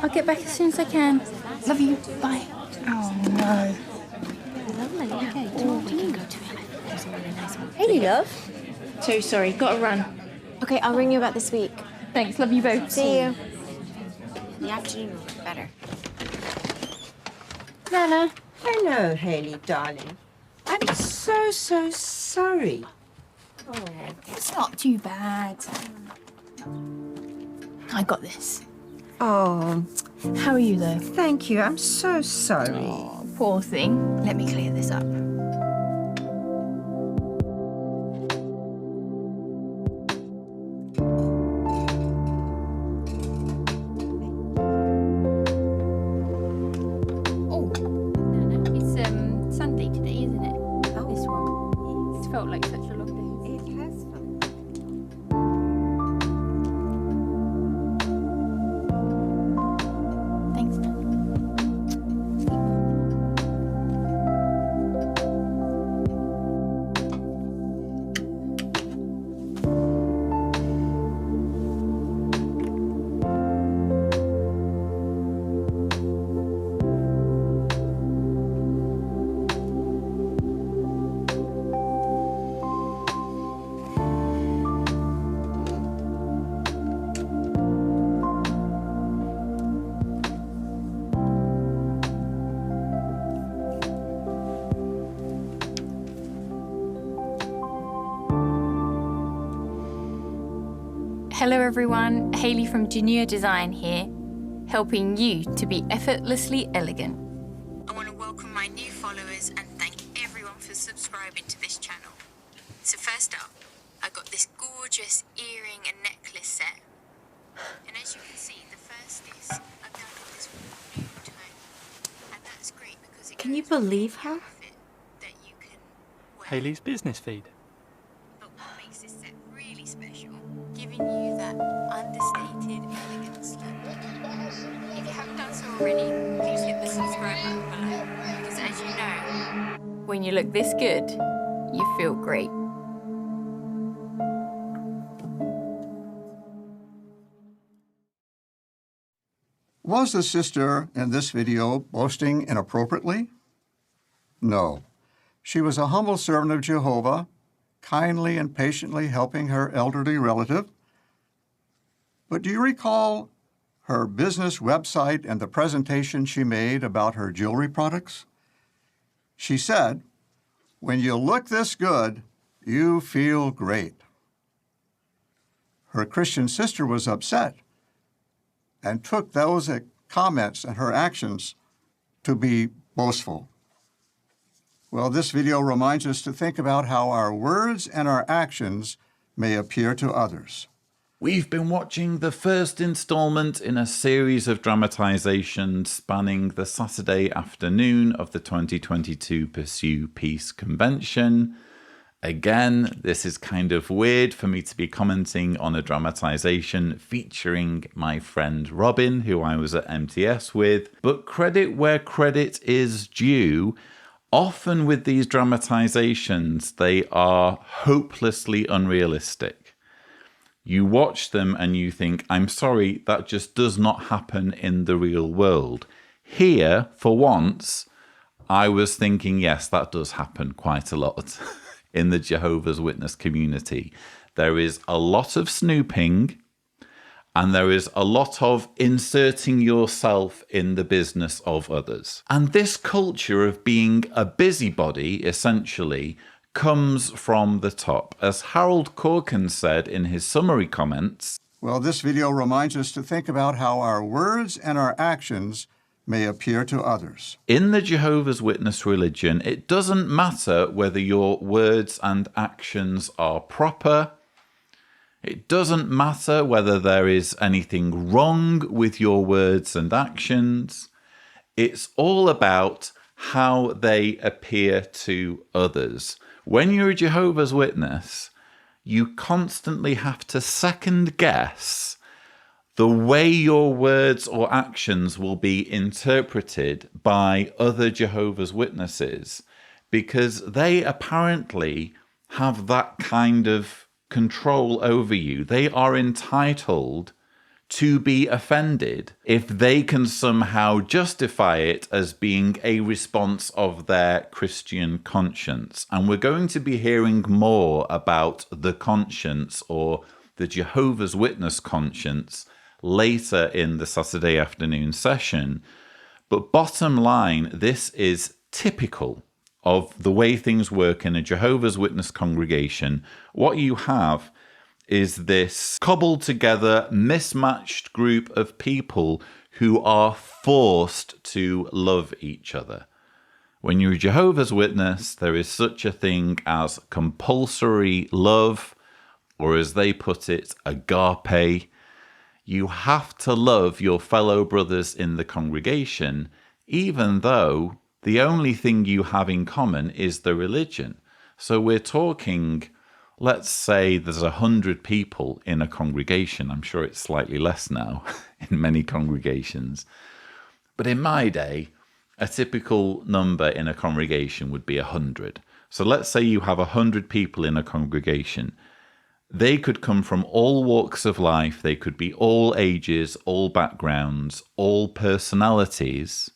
I'll get back as soon as I can. Love you. Bye. Oh, no. Lovely. Okay, tomorrow we can go to there's a really nice one. Hayley, love. So sorry, gotta run. Okay, I'll ring you about this week. Thanks, love you both. See you. The afternoon will be better. Nana. Hello, Hayley, darling. I'm so sorry. Oh, it's not too bad. I got this. Oh, How are you, though? thank you. I'm so sorry. Oh, poor thing. Let me clear this up. Oh, Nana, it's Sunday today, isn't it? Oh. This one. It's felt like such a long day. It has fun. Thanks, Nana. Hello everyone, Hayley from Junior Design here, helping you to be effortlessly elegant. I want to welcome my new followers and thank everyone for subscribing to this channel. So first up, I got this gorgeous earring and necklace set. And as you can see, the first is I've done it this nude tone. And that's great because it Can you goes with believe any her? outfit that you can wear. Haley's business feed. But what makes this set really special, giving you that understated elegance look. If you haven't done so already, please hit the subscribe button below. Because as you know, when you look this good, you feel great. Was the sister in this video boasting inappropriately? No. She was a humble servant of Jehovah, kindly and patiently helping her elderly relative. But do you recall her business website and the presentation she made about her jewelry products? She said, "When you look this good, you feel great." Her Christian sister was upset and took those comments and her actions to be boastful. Well, this video reminds us to think about how our words and our actions may appear to others. We've been watching the first installment in a series of dramatizations spanning the Saturday afternoon of the 2022 Pursue Peace Convention. Again, this is kind of weird for me to be commenting on a dramatization featuring my friend Robin, who I was at MTS with, but credit where credit is due. Often with these dramatizations, they are hopelessly unrealistic. You watch them and you think, I'm sorry, that just does not happen in the real world. Here, for once, I was thinking, yes, that does happen quite a lot in the Jehovah's Witness community. There is a lot of snooping and there is a lot of inserting yourself in the business of others. And this culture of being a busybody, essentially, comes from the top. As Harold Corkin said in his summary comments, Well, this video reminds us to think about how our words and our actions may appear to others. in the Jehovah's Witness religion, it doesn't matter whether your words and actions are proper. It doesn't matter whether there is anything wrong with your words and actions. It's all about how they appear to others. When you're a Jehovah's Witness, you constantly have to second guess the way your words or actions will be interpreted by other Jehovah's Witnesses, because they apparently have that kind of control over you. They are entitled to be offended if they can somehow justify it as being a response of their Christian conscience. And we're going to be hearing more about the conscience, or the Jehovah's Witness conscience, later in the Saturday afternoon session. But bottom line, this is typical of the way things work in a Jehovah's Witness congregation. What you have is this cobbled together, mismatched group of people who are forced to love each other. When you're a Jehovah's Witness, there is such a thing as compulsory love, or as they put it, agape. You have to love your fellow brothers in the congregation, even though the only thing you have in common is the religion. So we're talking, let's say there's 100 people in a congregation. I'm sure it's slightly less now in many congregations. But in my day, a typical number in a congregation would be 100. So let's say you have 100 people in a congregation. They could come from all walks of life. They could be all ages, all backgrounds, all personalities.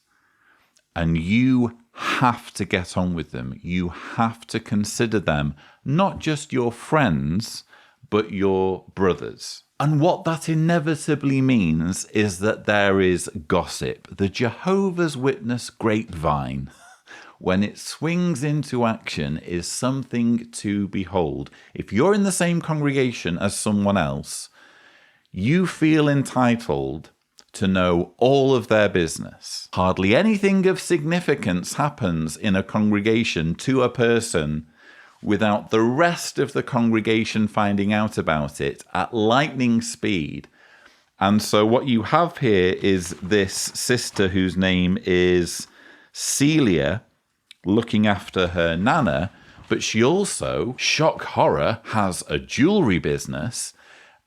And you have to get on with them. You have to consider them not just your friends, but your brothers. And what that inevitably means is that there is gossip. The Jehovah's Witness grapevine, when it swings into action, is something to behold. If you're in the same congregation as someone else, you feel entitled to know all of their business. Hardly anything of significance happens in a congregation to a person without the rest of the congregation finding out about it at lightning speed. And so what you have here is this sister whose name is Celia, looking after her nana, but she also, shock horror, has a jewelry business,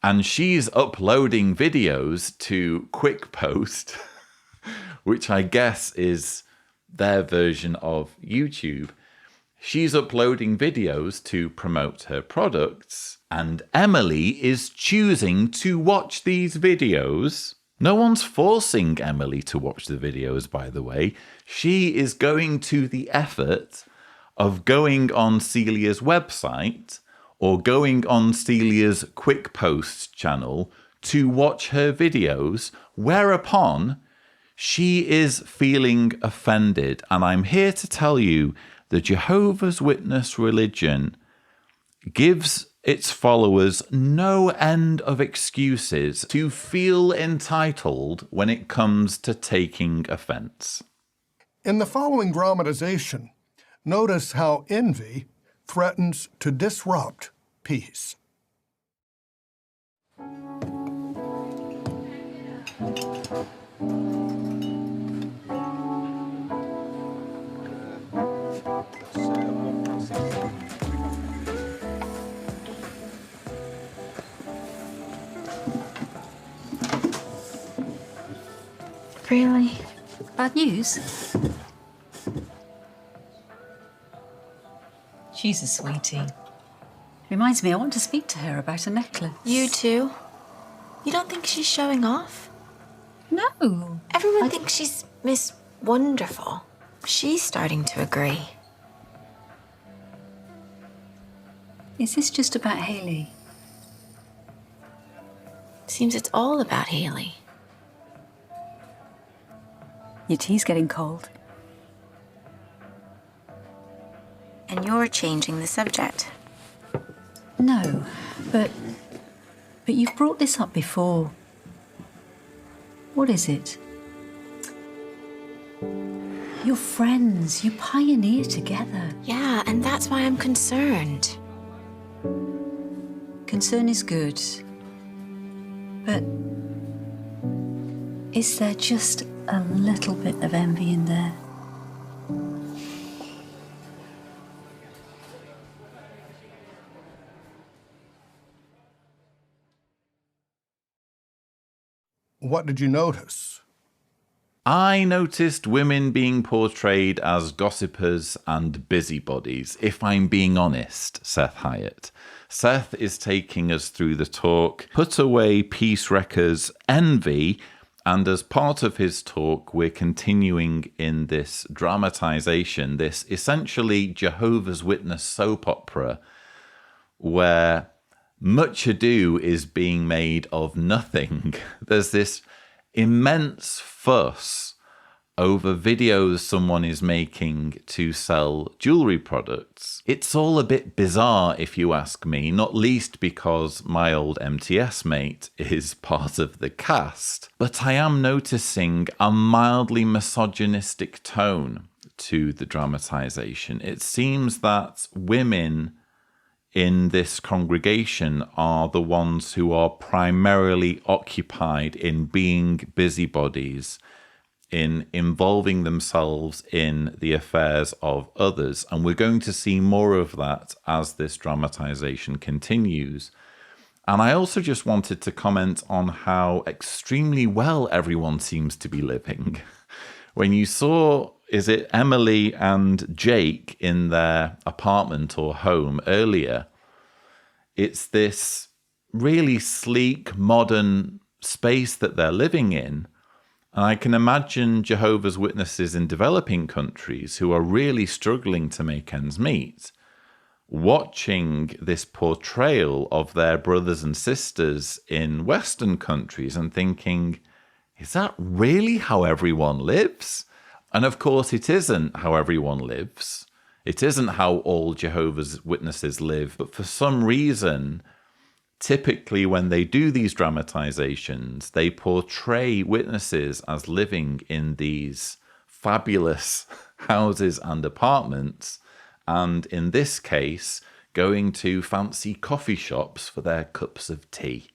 and she's uploading videos to Quick Post, which I guess is their version of YouTube. She's uploading videos to promote her products, and Emily is choosing to watch these videos. No one's forcing Emily to watch the videos, by the way. She is going to the effort of going on Celia's website or going on Celia's Quick Post channel to watch her videos, whereupon she is feeling offended. And I'm here to tell you, the Jehovah's Witness religion gives its followers no end of excuses to feel entitled when it comes to taking offense. In the following dramatization, notice how envy threatens to disrupt peace. Really? Bad news? She's a sweetie. Reminds me, I want to speak to her about a necklace. You too? You don't think she's showing off? No. Everyone thinks she's Miss Wonderful. She's starting to agree. Is this just about Hayley? Seems it's all about Hayley. Your tea's getting cold. And you're changing the subject. No, but you've brought this up before. What is it? You're friends. You pioneer together. Yeah, and that's why I'm concerned. Concern is good. But is there just a little bit of envy in there? What did you notice? I noticed women being portrayed as gossipers and busybodies, if I'm being honest, Seth Hyatt. Seth is taking us through the talk, Put Away Peace Wreckers Envy, and as part of his talk, we're continuing in this dramatization, this essentially Jehovah's Witness soap opera, where much ado is being made of nothing. There's this immense fuss over videos someone is making to sell jewelry products. It's all a bit bizarre, if you ask me, not least because my old MTS mate is part of the cast. But I am noticing a mildly misogynistic tone to the dramatization. It seems that women in this congregation are the ones who are primarily occupied in being busybodies, in involving themselves in the affairs of others. And we're going to see more of that as this dramatization continues. And I also just wanted to comment on how extremely well everyone seems to be living. When you saw, is it Emily and Jake in their apartment or home earlier, it's this really sleek, modern space that they're living in. And I can imagine Jehovah's Witnesses in developing countries who are really struggling to make ends meet, watching this portrayal of their brothers and sisters in Western countries and thinking, is that really how everyone lives? And of course, it isn't how everyone lives. It isn't how all Jehovah's Witnesses live. But for some reason, typically when they do these dramatizations, they portray witnesses as living in these fabulous houses and apartments, and in this case, going to fancy coffee shops for their cups of tea.